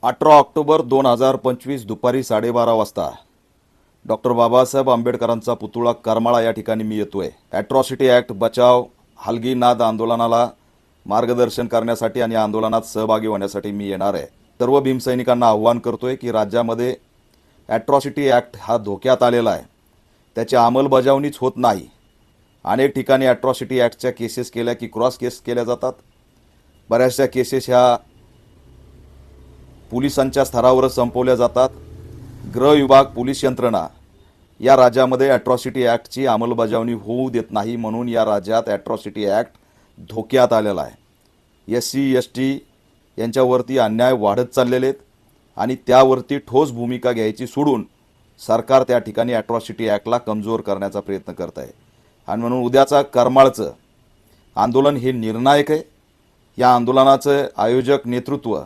18 October 2025 दुपारी 12:30 वाजता doctor Babasaheb आंबेडकरांचा पुतळा करमाळा या ठिकाणी मी येतोय। ॲट्रॉसिटी ॲक्ट बचाव हलगी नाद आंदोलनाला मार्गदर्शन करण्यासाठी आणि आंदोलनात सहभागी होण्यासाठी मी येणार आहे। सर्व भीमसैनिकांना आव्हान करतोय की राज्यामध्ये ॲट्रॉसिटी ॲक्ट हा धोक्यात आलेला आहे, त्याची अंमलबजावणीच होत नाही। अनेक ठिकाणी ॲट्रॉसिटी ॲक्टच्या केसेस केल्या की क्रॉस केस केल्या जातात। बऱ्याचशा केसेस ह्या पोलिसांच्या स्तरावरच संपवल्या जातात। गृह विभाग, पोलीस यंत्रणा या राज्यामध्ये ॲट्रॉसिटी ॲक्टची अंमलबजावणी होऊ देत नाही, म्हणून या राज्यात ॲट्रॉसिटी ॲक्ट धोक्यात आलेला आहे। SC ST यांच्यावरती अन्याय वाढत चाललेले आहेत आणि त्यावरती ठोस भूमिका घ्यायची सोडून सरकार त्या ठिकाणी ॲट्रॉसिटी ॲक्टला कमजोर करण्याचा प्रयत्न करत आहे। आणि म्हणून उद्याचा करमाळचं आंदोलन हे निर्णायक आहे। या आंदोलनाचं आयोजक नेतृत्व